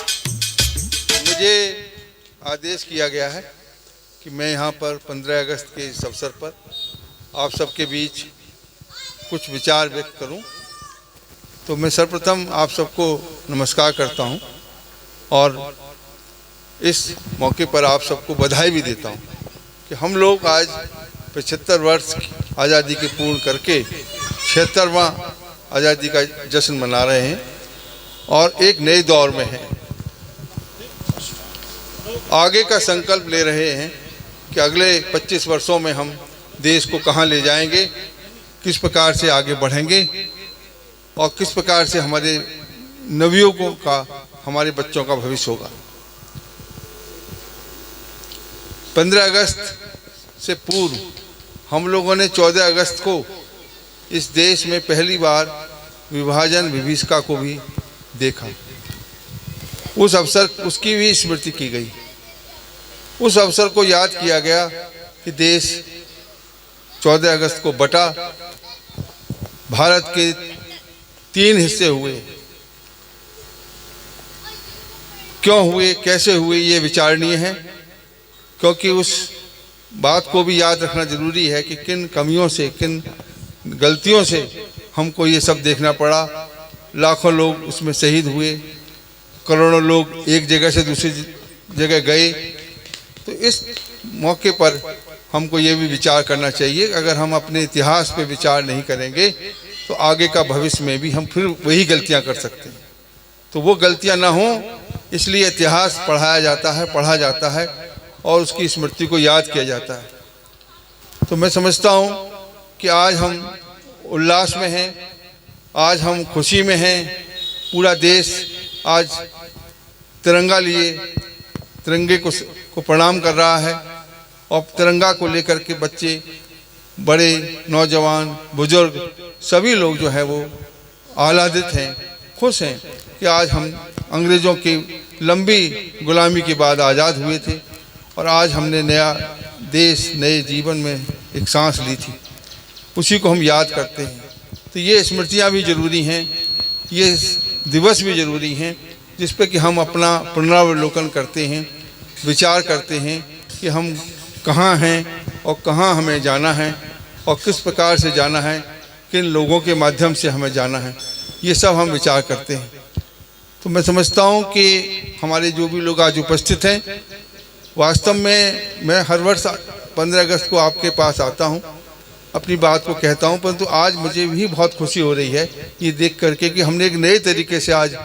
मुझे आदेश किया गया है कि मैं यहाँ पर 15 अगस्त के इस अवसर पर आप सबके बीच कुछ विचार व्यक्त करूं। तो मैं सर्वप्रथम आप सबको नमस्कार करता हूं और इस मौके पर आप सबको बधाई भी देता हूं कि हम लोग आज 75 वर्ष आज़ादी के पूर्ण करके 76वां आज़ादी का जश्न मना रहे हैं और एक नए दौर में हैं। आगे का संकल्प ले रहे हैं कि अगले 25 वर्षों में हम देश को कहां ले जाएंगे, किस प्रकार से आगे बढ़ेंगे और किस प्रकार से हमारे नवयुवकों का, हमारे बच्चों का भविष्य होगा। 15 अगस्त से पूर्व हम लोगों ने 14 अगस्त को इस देश में पहली बार विभाजन विभीषिका को भी देखा। उस अवसर उसकी भी स्मृति की गई। उस अवसर को याद किया गया कि देश 14 अगस्त को बटा, भारत के 3 हिस्से हुए। क्यों हुए, कैसे हुए, ये विचारणीय है, क्योंकि उस बात को भी याद रखना जरूरी है कि किन कमियों से, किन गलतियों से हमको ये सब देखना पड़ा। लाखों लोग उसमें शहीद हुए, करोड़ों लोग एक जगह से दूसरी जगह गए। तो इस मौके पर हमको ये भी विचार करना चाहिए, अगर हम अपने इतिहास पे विचार नहीं करेंगे तो आगे का भविष्य में भी हम फिर वही गलतियां कर सकते हैं। तो वो गलतियां ना हो, इसलिए इतिहास पढ़ाया जाता है, पढ़ा जाता है और उसकी स्मृति को याद किया जाता है। तो मैं समझता हूँ कि आज हम उल्लास में हैं, आज हम खुशी में हैं। पूरा देश आज तिरंगा लिए, तिरंगे को प्रणाम कर रहा है और तिरंगा को लेकर के बच्चे, बड़े, नौजवान, बुजुर्ग सभी लोग जो है वो आह्लादित हैं, खुश हैं कि आज हम अंग्रेज़ों की लंबी गुलामी के बाद आज़ाद हुए थे और आज हमने नया देश, नए जीवन में एक सांस ली थी। उसी को हम याद करते हैं। तो ये स्मृतियाँ भी ज़रूरी हैं, ये दिवस भी ज़रूरी हैं जिस पे कि हम अपना पुनरावलोकन करते हैं, विचार करते हैं कि हम कहाँ हैं और कहाँ हमें जाना है और किस प्रकार से जाना है, किन लोगों के माध्यम से हमें जाना है, ये सब हम विचार करते हैं। तो मैं समझता हूँ कि हमारे जो भी लोग आज उपस्थित हैं, वास्तव में मैं हर वर्ष 15 अगस्त को आपके पास आता हूँ, अपनी बात को कहता हूँ, परंतु आज मुझे भी बहुत खुशी हो रही है ये देख करके कि हमने एक नए तरीके से आज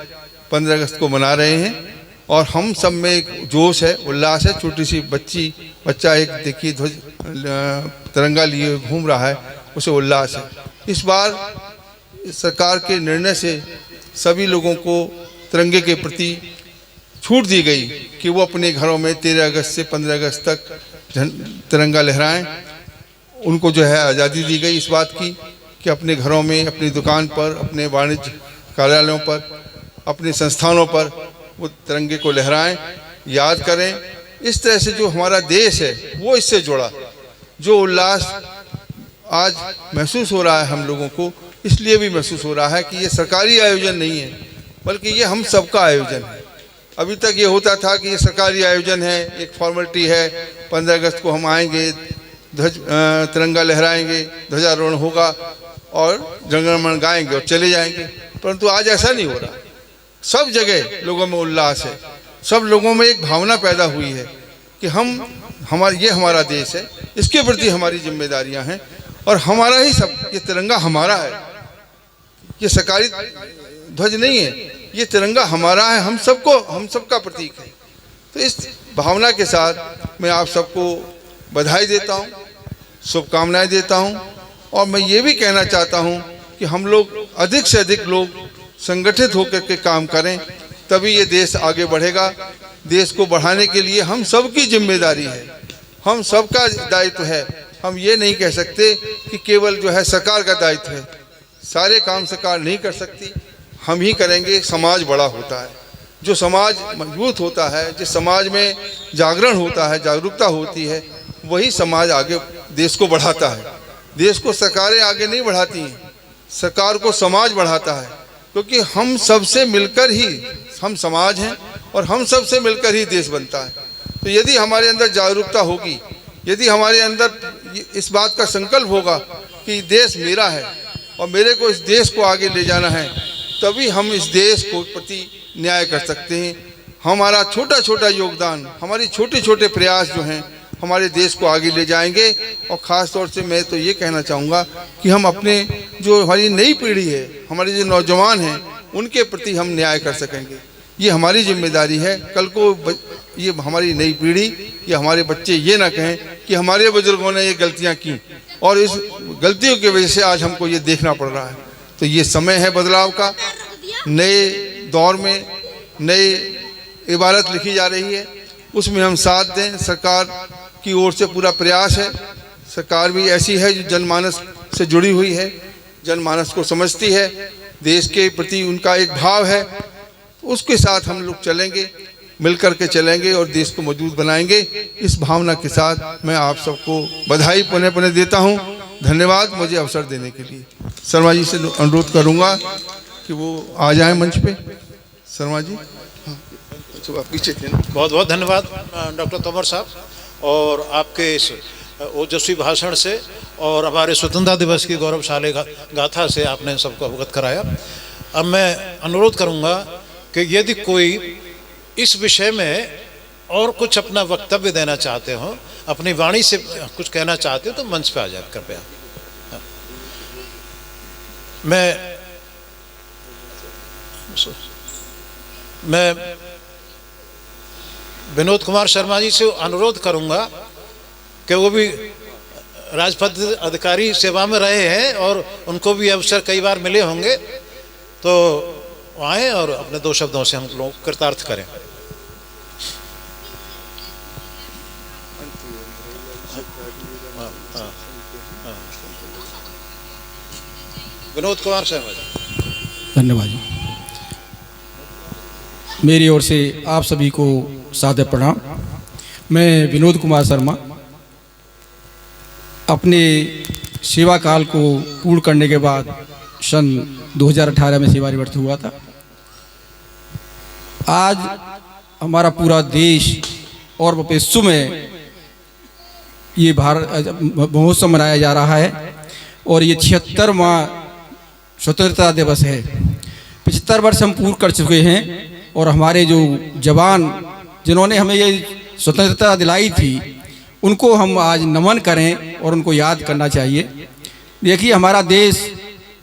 15 अगस्त को मना रहे हैं और हम सब में एक जोश है, उल्लास है। छोटी सी बच्चा एक देखिए ध्वज तिरंगा लिए घूम रहा है, उसे उल्लास है। इस बार सरकार के निर्णय से सभी लोगों को तिरंगे के प्रति छूट दी गई कि वो अपने घरों में 13 अगस्त से 15 अगस्त तक तिरंगा लहराएं। उनको जो है आज़ादी दी गई इस बात की कि अपने घरों में, अपनी दुकान पर, अपने वाणिज्य कार्यालयों पर, अपने संस्थानों पर वो तिरंगे को लहराएं, याद करें। इस तरह से जो हमारा देश है वो इससे जुड़ा, जो उल्लास आज महसूस हो रहा है हम लोगों को, इसलिए भी महसूस हो रहा है कि ये सरकारी आयोजन नहीं है, बल्कि ये हम सबका आयोजन है। अभी तक ये होता था कि ये सरकारी आयोजन है, एक फॉर्मेलिटी है, 15 अगस्त को हम आएंगे, तिरंगा लहराएंगे, ध्वजारोहण होगा और जनगणमन गाएंगे और चले जाएंगे। परंतु आज ऐसा नहीं हो रहा। सब जगह लोगों में उल्लास है, सब लोगों में एक भावना पैदा हुई है कि ये हमारा देश है, इसके प्रति हमारी जिम्मेदारियां हैं और हमारा ही सब, ये तिरंगा हमारा है, ये सरकारी ध्वज नहीं है, ये तिरंगा हमारा है, हम सबका प्रतीक है। तो इस भावना के साथ मैं आप सबको बधाई देता हूँ, शुभकामनाएं देता हूँ और मैं ये भी कहना चाहता हूँ कि हम लोग अधिक से अधिक लोग संगठित होकर के काम करें, तभी ये देश आगे बढ़ेगा। देश को बढ़ाने के लिए हम सबकी जिम्मेदारी है, हम सबका दायित्व है। हम ये नहीं कह सकते कि केवल जो है सरकार का दायित्व है, सारे काम सरकार नहीं कर सकती, हम ही करेंगे। समाज बड़ा होता है, जो समाज मजबूत होता है, जिस समाज में जागरण होता है, जागरूकता होती है, वही समाज आगे देश को बढ़ाता है। देश को सरकारें आगे नहीं बढ़ाती हैं, सरकार को समाज बढ़ाता है, क्योंकि हम सबसे मिलकर ही हम समाज हैं और हम सब से मिलकर ही देश बनता है। तो यदि हमारे अंदर जागरूकता होगी, यदि हमारे अंदर इस बात का संकल्प होगा कि देश मेरा है और मेरे को इस देश को आगे ले जाना है, तभी हम इस देश को प्रति न्याय कर सकते हैं। हमारा छोटा छोटा योगदान, हमारी छोटे छोटे प्रयास जो हैं हमारे देश को आगे ले जाएंगे। और ख़ास तौर से मैं तो ये कहना चाहूँगा कि हम अपने जो हमारी नई पीढ़ी है, हमारे जो नौजवान हैं, उनके प्रति हम न्याय कर सकेंगे। ये हमारी जिम्मेदारी है। कल को ये हमारी नई पीढ़ी या हमारे बच्चे ये ना कहें कि हमारे बुजुर्गों ने ये गलतियाँ की और इस गलतियों की वजह से आज हमको ये देखना पड़ रहा है। तो ये समय है बदलाव का। नए दौर में नई इबारत लिखी जा रही है, उसमें हम साथ दें। सरकार की ओर से पूरा प्रयास है। सरकार भी ऐसी है जो जनमानस से जुड़ी हुई है, जनमानस को समझती है, देश के प्रति उनका एक भाव है। उसके साथ हम लोग चलेंगे, मिलकर के चलेंगे और देश को मजबूत बनाएंगे। इस भावना के साथ मैं आप सबको बधाई पुनः पुनः देता हूं। धन्यवाद मुझे अवसर देने के लिए। शर्मा जी से अनुरोध करूंगा कि वो आ जाएं मंच पे। शर्मा जी, हाँ, पीछे थे ना। बहुत बहुत धन्यवाद डॉक्टर तोमर साहब, और आपके इस ओजस्वी भाषण से और हमारे स्वतंत्रता दिवस की गौरवशाली गाथा से आपने सबको अवगत कराया। अब मैं अनुरोध करूंगा कि यदि कोई इस विषय में और कुछ अपना वक्तव्य देना चाहते हो, अपनी वाणी से कुछ कहना चाहते हो, तो मंच पे आ जाए कृपया। मैं विनोद कुमार शर्मा जी से अनुरोध करूंगा कि वो भी राजपथ अधिकारी सेवा में रहे हैं और उनको भी अवसर कई बार मिले होंगे, तो आए और अपने दो शब्दों से हम लोग कृतार्थ करें। विनोद कुमार शर्मा जी। धन्यवाद जी। मेरी ओर से आप सभी को सादर प्रणाम। मैं विनोद कुमार शर्मा अपने सेवा काल को पूर्ण करने के बाद सन 2018 में सेवानिवृत्त हुआ था। आज हमारा पूरा देश और विश्व में ये भारत महोत्सव मनाया जा रहा है और ये 76वां स्वतंत्रता दिवस है। 75 वर्ष हम पूर्ण कर चुके हैं और हमारे जो जवान जिन्होंने हमें ये स्वतंत्रता दिलाई थी, उनको हम आज नमन करें और उनको याद करना चाहिए। देखिए, हमारा देश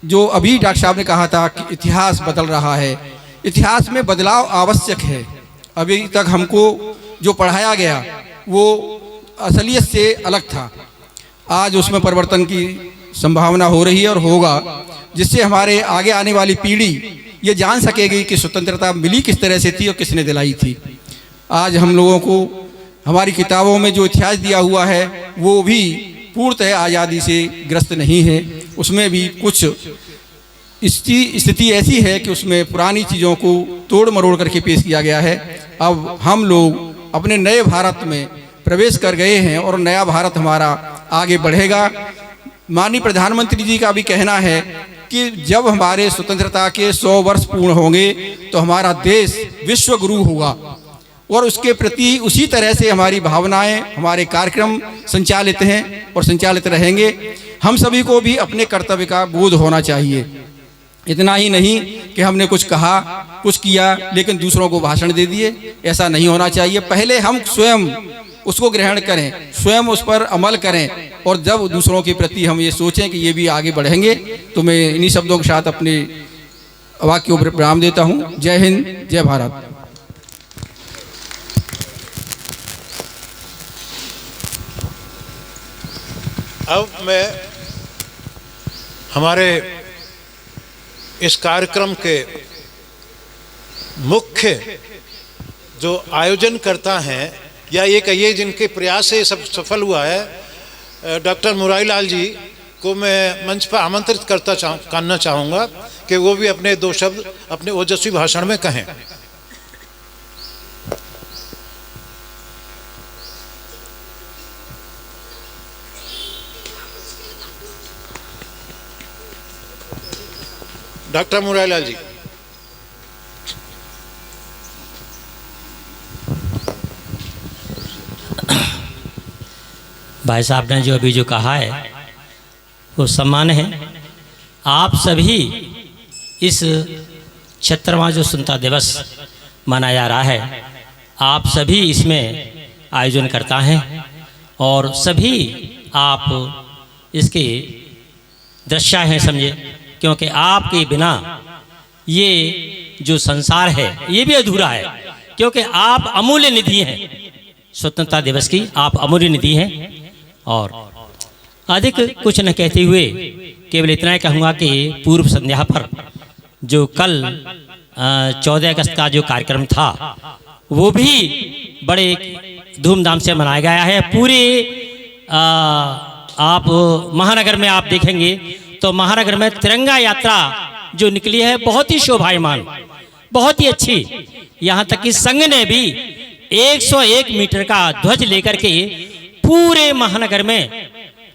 जो अभी डॉक्टर साहब ने कहा था कि इतिहास बदल रहा है, इतिहास में बदलाव आवश्यक है। अभी तक हमको जो पढ़ाया गया वो असलियत से अलग था। आज उसमें परिवर्तन की संभावना हो रही है और होगा, जिससे हमारे आगे आने वाली पीढ़ी ये जान सकेगी कि स्वतंत्रता मिली किस तरह से थी और किसने दिलाई थी। आज हम लोगों को हमारी किताबों में जो इतिहास दिया हुआ है वो भी पूर्णतः आज़ादी से ग्रस्त नहीं है। उसमें भी कुछ स्थिति ऐसी है कि उसमें पुरानी चीज़ों को तोड़ मरोड़ करके पेश किया गया है। अब हम लोग अपने नए भारत में प्रवेश कर गए हैं और नया भारत हमारा आगे बढ़ेगा। माननीय प्रधानमंत्री जी का भी कहना है कि जब हमारे स्वतंत्रता के 100 वर्ष पूर्ण होंगे तो हमारा देश विश्व गुरु होगा और उसके प्रति उसी तरह से हमारी भावनाएं, हमारे कार्यक्रम संचालित हैं और संचालित रहेंगे। हम सभी को भी अपने कर्तव्य का बोध होना चाहिए। इतना ही नहीं कि हमने कुछ कहा, कुछ किया, लेकिन दूसरों को भाषण दे दिए, ऐसा नहीं होना चाहिए। पहले हम स्वयं उसको ग्रहण करें, स्वयं उस पर अमल करें और जब दूसरों के प्रति हम ये सोचें कि ये भी आगे बढ़ेंगे, तो मैं इन्हीं शब्दों के साथ अपने वाक्य को विराम देता हूँ। जय हिंद, जय भारत। अब मैं हमारे इस कार्यक्रम के मुख्य जो आयोजन करता हैं या ये कहिए जिनके प्रयास से सब सफल हुआ है, डॉक्टर मुरारी लाल जी को मैं मंच पर आमंत्रित करना चाहूँगा कि वो भी अपने दो शब्द अपने ओजस्वी भाषण में कहें। डॉक्टर मुरारी लाल जी। भाई साहब ने जो अभी जो कहा है वो सम्मान है। आप सभी इस 76वां जो स्वतंत्रता दिवस मनाया जा रहा है, आप सभी इसमें आयोजन करता हैं और सभी आप इसके दृश्य हैं समझे, क्योंकि आपके बिना ये जो संसार है ये भी अधूरा है, क्योंकि आप अमूल्य निधि हैं। स्वतंत्रता दिवस की आप अमूल्य निधि हैं। और अधिक कुछ न कहते हुए केवल इतना ही कहूँगा कि पूर्व संध्या पर जो कल 14 अगस्त का जो कार्यक्रम था वो भी बड़े धूमधाम से मनाया गया है। पूरे आप महानगर में आप देखेंगे तो महानगर में तिरंगा यात्रा जो निकली है बहुत ही शोभायमान, बहुत ही अच्छी। यहाँ तक कि संघ ने भी 101 मीटर का ध्वज लेकर के पूरे महानगर में,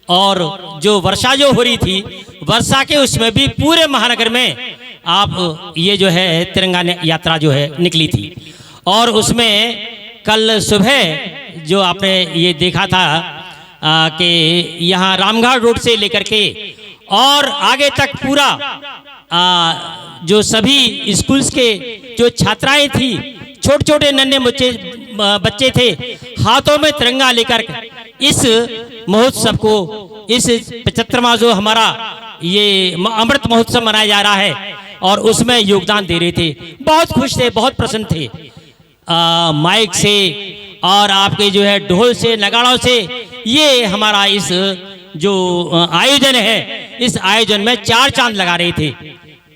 और जो वर्षा जो हो रही थी वर्षा के उसमें भी पूरे महानगर में आप ये जो है तिरंगा यात्रा जो है निकली थी। और उसमें कल सुबह जो आपने ये देखा था कि यहाँ रामघाट रोड से लेकर के और आगे तक पूरा जो सभी स्कूल्स के जो छात्राएं थी, छोटे छोटे नन्हे बच्चे थे, हाथों में तिरंगा लेकर इस महोत्सव को, इस 75वां जो हमारा ये अमृत महोत्सव मनाया जा रहा है और उसमें योगदान दे रहे थे। बहुत खुश थे, बहुत प्रसन्न थे। माइक से और आपके जो है ढोल से, नगाड़ों से ये हमारा इस जो आयोजन है, इस आयोजन में 4 चांद लगा रहे थे।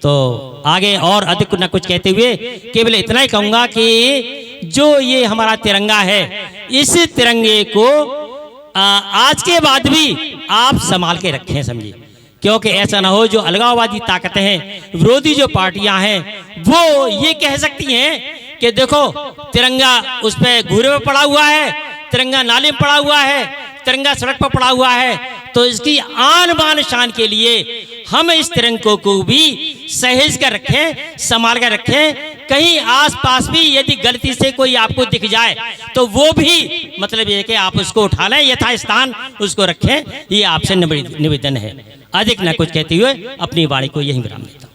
तो आगे और अधिक न कुछ कहते हुए केवल इतना ही कहूँगा कि जो ये हमारा तिरंगा है, इस तिरंगे को आज के बाद भी आप संभाल के रखें समझिए, क्योंकि ऐसा ना हो जो अलगाववादी ताकतें हैं, विरोधी जो पार्टियां हैं, वो ये कह सकती हैं कि देखो तिरंगा उस पर घूरे में पड़ा हुआ है, तिरंगा नाले में पड़ा हुआ है, तिरंगा सड़क पर पड़ा हुआ है। तो इसकी आन बान शान के लिए हम इस तिरंगे को भी सहेज कर रखें, संभाल कर रखें। कहीं आसपास भी यदि गलती से कोई आपको दिख जाए तो वो भी मतलब ये कि आप उसको उठा लें, यथास्थान उसको रखें। ये आपसे निवेदन है। अधिक न कुछ कहते हुए अपनी वाणी को यहीं विराम देता हूँ।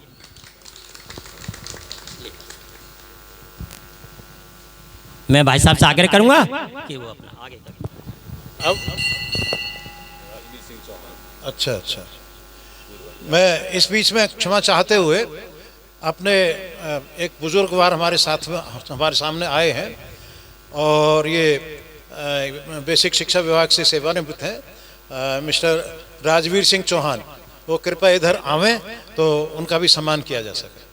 मैं भाई साहब से आग्रह करूंगा कि वो अपना आगे करें। अब अच्छा, मैं इस बीच में क्षमा चाहते हुए अपने एक बुजुर्गवार हमारे सामने आए हैं और ये बेसिक शिक्षा विभाग से सेवानिवृत्त हैं, मिस्टर राजवीर सिंह चौहान। वो कृपया इधर आवें तो उनका भी सम्मान किया जा सके।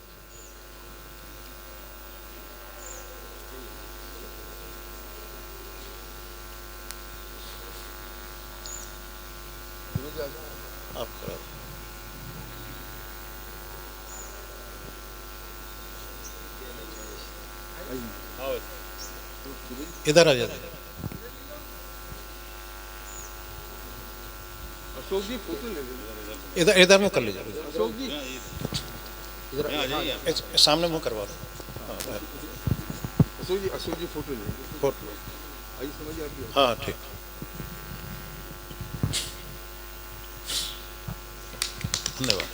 इधर आ जाते, अशोक जी फोटो ले लीजिए, इधर मुँह कर लीजिए, अशोक जी इधर सामने मुँह करवा दो। अशोक जी फोटो ले, फोटो आई समझ आ रही है। हाँ ठीक, धन्यवाद।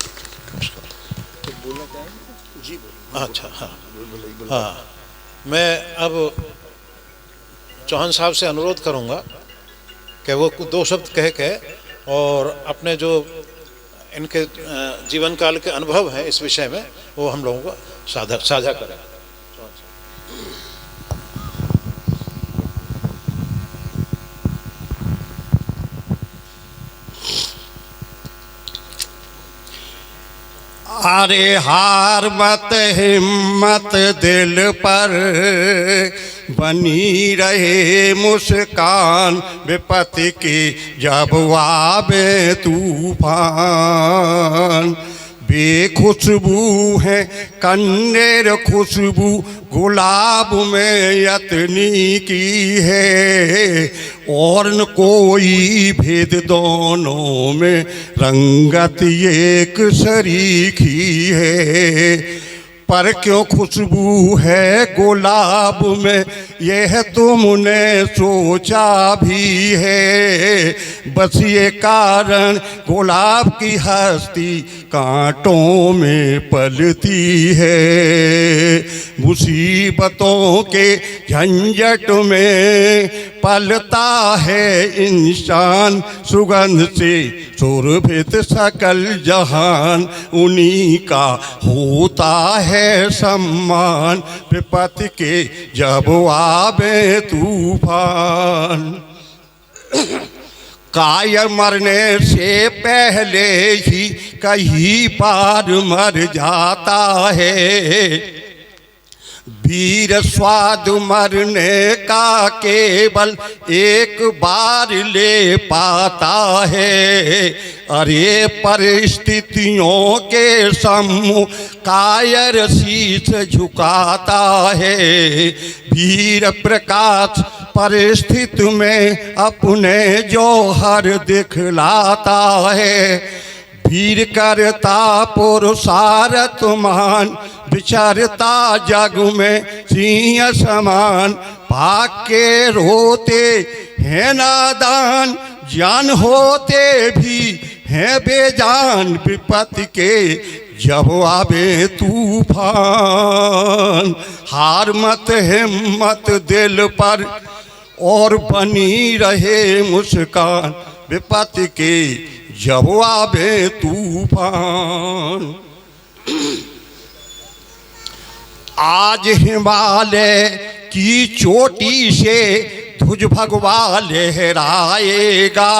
तो बोलना चाहेंगे जी? अच्छा, हाँ, मैं अब चौहान साहब से अनुरोध करूंगा कि वो 2 शब्द कह के और अपने जो इनके जीवन काल के अनुभव हैं इस विषय में वो हम लोगों को साझा करें। अरे हार मत हिम्मत दिल पर बनी रहे मुस्कान, विपत्ति की जब आवे तूफान। बेखुशबू है कन्नेर खुशबू गुलाब में यतनी की है, और न कोई भेद दोनों में रंगत एक सरीखी है। पर क्यों खुशबू है गुलाब में, यह तुमने सोचा भी है। बस ये कारण गुलाब की हस्ती कांटों में पलती है। मुसीबतों के झंझट में पलता है इंसान, सुगंध से सुरभित सकल जहान, उन्हीं का होता है सम्मान। विपत्ति के जब आवे तूफान, कायर मरने से पहले ही कहीं बार मर जाता है। वीर स्वाद मरने का केवल एक बार ले पाता है। अरे परिस्थितियों के सम्मुख कायर शीश झुकाता है। वीर प्रकाश परिस्थिति में अपने जौहर दिखलाता है। वीर करता पुरुषार्थ महान, विचरता जग में सिंह समान। भाग के रोते हैं नादान, जान होते भी हैं बेजान। विपत्ति के जब आवे तूफान, हार मत हिम्मत दिल पर और बनी रहे मुस्कान। विपत्ति के जब आवे तूफान, आज हिमालय की चोटी से ध्वज भगवा लहराएगा।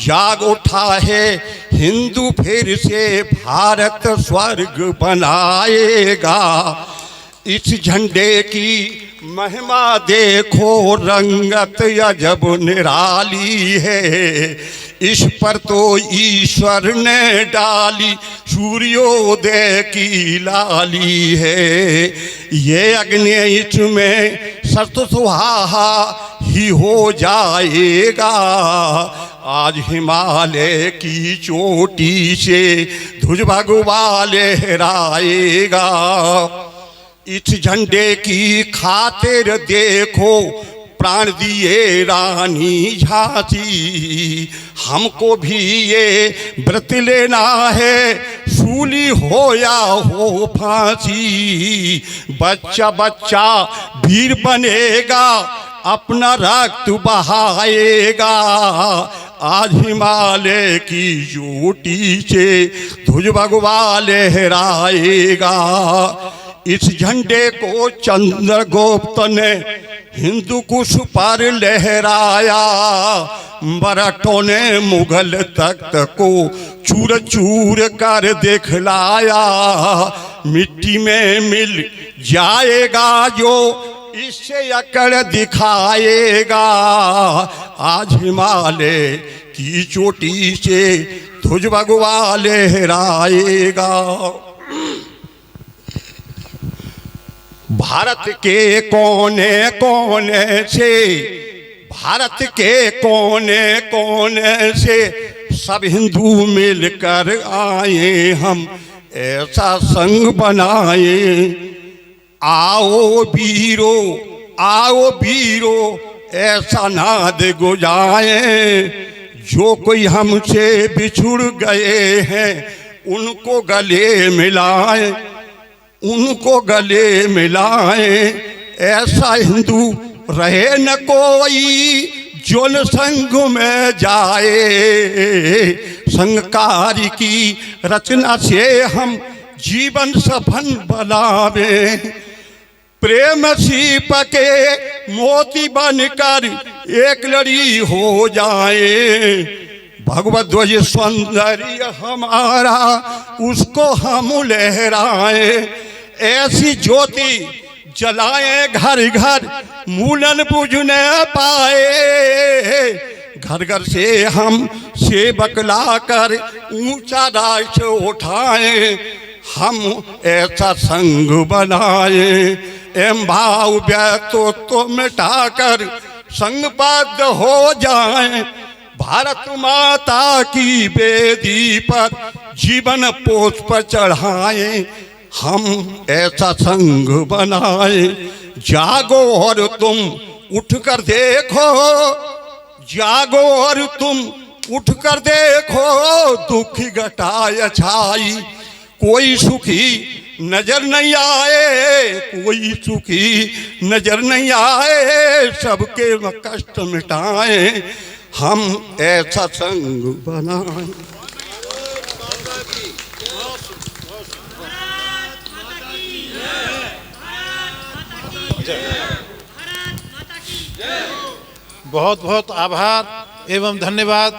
जाग उठा है हिंदू फिर से भारत स्वर्ग बनाएगा। इस झंडे की महिमा देखो, रंगत अजब निराली है। इस पर तो ईश्वर ने डाली सूर्योदय की लाली है। ये अग्नि इसमें सत सुहाहा ही हो जाएगा। आज हिमालय की चोटी से ध्वज भगवा लहराएगा। इस झंडे की खातिर देखो प्राण दिए रानी झांसी। हमको भी ये व्रत लेना है, सूली हो या हो फांसी। बच्चा बच्चा वीर बनेगा, अपना रक्त बहाएगा। आज हिमालय की चोटी से ध्वज भगवा लहराएगा। इस झंडे को चंद्रगुप्त ने हिंदू कुश पर लहराया। मराठों ने मुगल तख्त को चूर चूर कर दिखलाया। मिट्टी में मिल जाएगा जो इससे अकड़ दिखाएगा। आज हिमालय की चोटी से ध्वज भगवा लहराएगा। भारत के कोने कोने से, भारत के कोने कोने से सब हिंदू मिलकर आए, हम ऐसा संग बनाए। आओ वीरो, आओ वीरो, ऐसा नाद गुजाए। जो कोई हमसे बिछुड़ गए हैं उनको गले मिलाए, उनको गले मिलाए। ऐसा हिंदू रहे न कोई जो न संग में जाए। संगकारी की रचना से हम जीवन सफल बनावे। प्रेम सीप के मोती बनकर एक लड़ी हो जाए। भगवत ध्वज सौंदर्य हमारा उसको हम लहराए। ऐसी ज्योति जलाए घर घर, मूलन बुझ न पाए। घर घर से हम सेवक लाकर ऊंचा राष्ट्र उठाए। हम ऐसा संग बनाए। एम भाव व्यक्तित्व मिटाकर संगबद्ध हो जाए। भारत माता की वेदी पर जीवन पुष्प चढ़ाए। हम ऐसा संग बनाए। जागो और तुम उठकर देखो, जागो और तुम उठकर देखो, दुखी घटाए छाई। कोई सुखी नजर नहीं आए, कोई सुखी नजर नहीं आए, सबके कष्ट मिटाए, हम ऐसा संग बनाए। बहुत बहुत आभार एवं धन्यवाद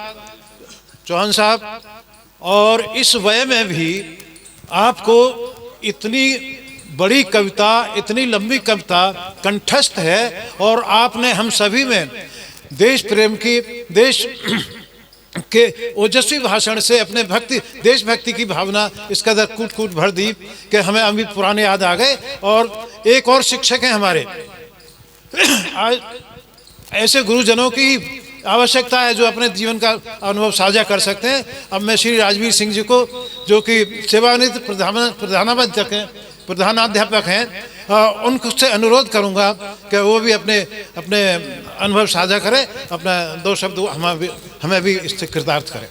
चौहान साहब। और इस वय में भी आपको इतनी बड़ी कविता, इतनी लंबी कविता कंठस्थ है, और आपने हम सभी में देश प्रेम की, देश के ओजस्वी भाषण से अपने भक्ति, देशभक्ति की भावना इस कदर कूट कूट भर दी कि हमें अभी पुराने याद आ गए। और एक और शिक्षक हैं हमारे, आज ऐसे गुरुजनों की आवश्यकता है जो अपने जीवन का अनुभव साझा कर सकते हैं। अब मैं श्री राजवीर सिंह जी को, जो कि सेवानिवृत्त प्रधानाध्यापक हैं, उनसे अनुरोध करूंगा कि वो भी अपने अनुभव साझा करें, अपना 2 शब्द हमें भी इससे कृतार्थ करें।